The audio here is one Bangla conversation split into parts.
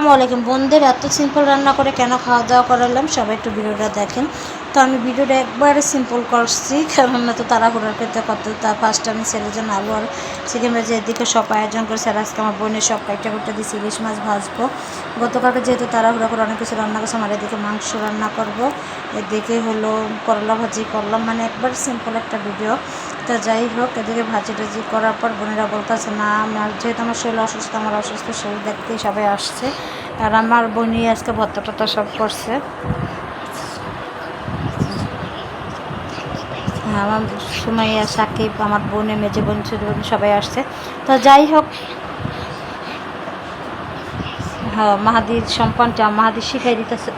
আসসালামু আলাইকুম বোনদের, এত সিম্পল রান্না করে কেন খাওয়া দাওয়া করালাম, সবাই একটু ভিডিওটা দেখেন। তো আমি ভিডিওটা একবারে সিম্পল করছি, কারণ না তো তাড়াহুড়ার ক্ষেত্রে কত ফার্স্ট আমি ছেলের জন্য আলু আর চিকেন ভেজে এদিকে সব আয়োজন করেছে। আর আজকে আমার বোনের সব কাইটা করতে দিয়েছি, ইলিশ মাছ ভাজবো। গতকালকে যেহেতু তাড়াহুড়া করে অনেক কিছু রান্না করছে, আমার এদিকে মাংস রান্না করব, এদিকে হলো করলা ভাজি করলাম, মানে একবার সিম্পল একটা ভিডিও। তো যাই হোক, এদিকে ভাজি টাজি করার পর বোনেরা বলতেছে না, আমার যেহেতু আমার শরীর অসুস্থ, আমার অসুস্থ শরীর দেখতেই সবাই আসছে। আর আমার বোনই আজকে ভর্তা টর্তা সব করছে। আমার সুমাইয়া, সাকিব, আমার বোনে, মেজে বোন, ছোটো বোন সবাই আসছে। তো যাই হোক, হ্যাঁ মাহাদির সম্পানটা মাহাদি শিখাই দিতেছে।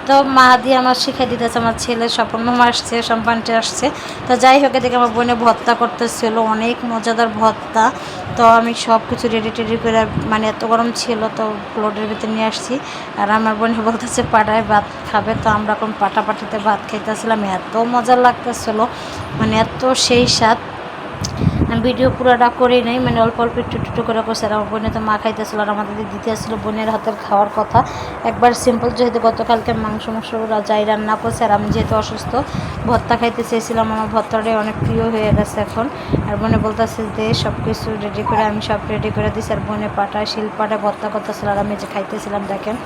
তো মাহাদি আমার শিখাই দিতেছে, আমার ছেলে স্বপন মামা আসছে, সম্পানটি আসছে। তো যাই হোক, এদিকে আমার বোনে ভর্তা করতেছিল, অনেক মজাদার ভর্তা। তো আমি সব কিছু রেডি টেডি করে, মানে এত গরম ছিল তো প্লেটের ভিতরে নিয়ে আসছি। আর আমার বোনে বলতেছে পাটায় ভাত খাবে, তো আমরা এখন পাটাপাটিতে ভাত খাইতেছিলাম, এত মজা লাগতেছিল, মানে এত সেই স্বাদ। ভিডিও পুরোটা করেই নেই, মানে অল্প অল্প একটু একটু করে করছে। আর আমার বোনে তো মা খাইতেছিল আর আমাদের দিতে আসছিলো বোনের হাতের খাওয়ার কথা। একবার সিম্পল, যেহেতু গতকালকে মাংস ওরা যাই রান্না করছে, আর আমি যেহেতু অসুস্থ ভর্তা খাইতে চেয়েছিলাম, আমার ভর্তাটাই অনেক প্রিয় হয়ে গেছে এখন। আর বোনে বলতেছে যে সব কিছু রেডি করে, আমি সব রেডি করে দিচ্ছি। আর বোনে পাটায় শিলপাটায় ভর্তা করতেছিল, আর আমি যে খাইতেছিলাম। দেখেন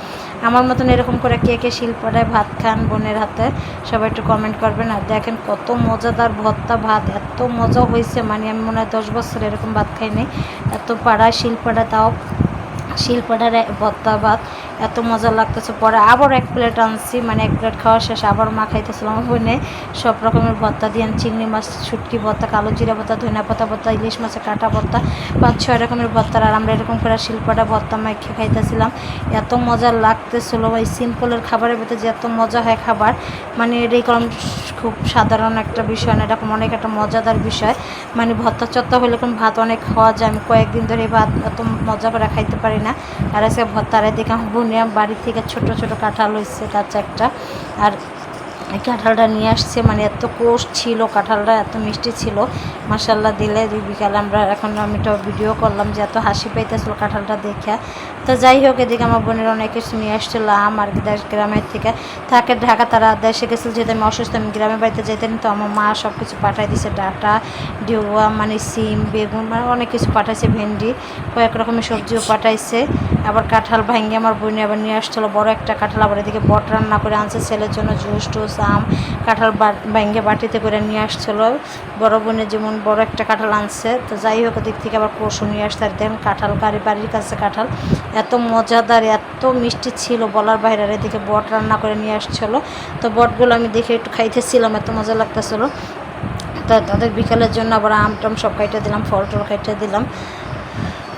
আমার মতন এরকম করে কে কে শিলপাটায় ভাত খান বোনের হাতে, সবাই একটু কমেন্ট করবেন। আর দেখেন কত মজাদার ভর্তা, ভাত এত মজা হয়েছে, মানে আমি মনে হয় 10 বছর এরকম ভাত খাইনি। এত পাড়ায় শিলপাড়া, তাও শিলপাড়ার ভর্তা ভাত এত মজা লাগতেছে। পরে আবার এক প্লেট আনছি, মানে এক প্লেট খাওয়া শেষ আবার মা খাইতেছিলাম। আমার বোনে সব রকমের ভর্তা দিয়ে, চিংড়ি মাছ, শুটকি ভর্তা, কালো জিরা ভর্তা, ধনিয়া পাতা ভর্তা, ইলিশ মাছের কাটা ভর্তা, 5-6 রকমের ভর্তা। আর আমরা এরকম করে শিলপাড়া ভর্তা মাইখে খাইতেছিলাম, এত মজা লাগতেছিল। এই সিম্পলের খাবারের ভিতরে যে এত মজা হয় খাবার, মানে এরকম খুব সাধারণ একটা বিষয় না, এরকম অনেক একটা মজাদার বিষয়। মানে ভর্তা চত্তা হলে এরকম ভাত অনেক খাওয়া যায়, আমি কয়েকদিন ধরে এই ভাত এত মজা করে খাইতে পারি না। আর আজকে ভর্তারে দেখে আমার বোনিয়া বাড়ি থেকে ছোট ছোট কাঁঠাল হয়েছে, কাঁচা একটা, আর এই কাঁঠালটা নিয়ে আসছে, মানে এত কোষ ছিল কাঁঠালটা, এত মিষ্টি ছিল মাশাল্লাহ। দিলে বিকালে আমরা এখন আমি একটা ভিডিও করলাম যে এত হাসি পাইতেছিল কাঁঠালটা দেখে। তো যাই হোক, এদিকে আমার বোনের অনেক কিছু নিয়ে আসছিল, আম আর দেশ গ্রামের থেকে থাকে ঢাকা, তারা দেশে গেছিল, যেহেতু আমি অসুস্থ, আমি গ্রামের বাড়িতে যেতেন। তো আমার মা সব কিছু পাঠাই দিয়েছে, ডাটা, ডিউয়া, মানে সিম, বেগুন, মানে অনেক কিছু পাঠাইছে, ভেন্ডি, কয়েক রকমের সবজিও পাঠাইছে। আবার কাঁঠাল ভাঙিয়ে আমার বোনে আবার নিয়ে আসছিলো বড় একটা কাঁঠাল, আবার এদিকে বট রান্না করে আনছে ছেলের জন্য, জুস টুস, আম, কাঁঠাল ভাঙিয়ে বাটিতে করে নিয়ে আসছিলো। বড় বোনে যেমন বড় একটা কাঁঠাল আনছে। তো যাই হোক, দিক থেকে আবার কষু নিয়ে আসতে, আর দেখেন কাঁঠাল বাড়ির কাছে কাঁঠাল এত মজাদার, এত মিষ্টি ছিল বলার বাইরে। আর এদিকে বট রান্না করে নিয়ে আসছিলো, তো বটগুলো আমি দেখে একটু খাইতেছিলাম, এত মজা লাগতেছিলো। তা তাদের বিকালের জন্য আবার আম টাম সব কাইটে দিলাম, ফল টল কাইটে দিলাম।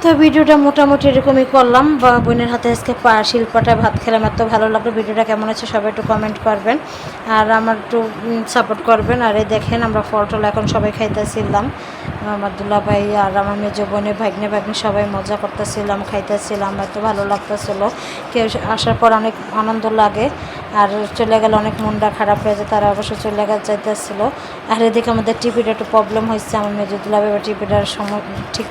তো ভিডিওটা মোটামুটি এরকমই করলাম, বা বোনের হাতে আজকে শিলপাটায় ভাত খেলাম, এত ভালো লাগলো। ভিডিওটা কেমন আছে সবাই একটু কমেন্ট করবেন, আর আমার একটু সাপোর্ট করবেন। আর এই দেখেন আমরা ফল টল এখন সবাই খাইতেছিলাম, আমার দুলাভাই আর আমার মেজো বোনে, ভাগ্নে সবাই মজা করতেছিলাম, খাইতেছিলাম, এত ভালো লাগতেছিলো। কেউ আসার পর অনেক আনন্দ লাগে, আর চলে গেলে অনেক মনটা খারাপ হয়ে যায়, তারা অবশ্য চলে যাইতেছিলো। আর এদিকে আমাদের টিভিটা একটু প্রবলেম হয়েছে, আমার মেজো দুলাভাই টিভিটার সময় ঠিক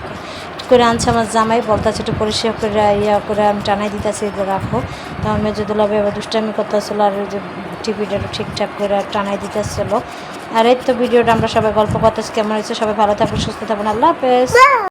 করে আনছে, আমার জামাই বলতেছে একটু পরিষ্কার করে করে আমি টানাই দিতেছি, রাখো। তো আমার মেজো দুলাভাই আবার দুষ্টামি করতেছিলো, আর ওই যে টিভিটা একটু ঠিকঠাক করে টানাই দিতেছিলো। আর এই তো ভিডিওটা আমরা সবাই গল্প করতেছি, কেমন হয়েছে সবাই ভালো থাকবেন, সুস্থ থাকবেন, আল্লাহ হাফেজ।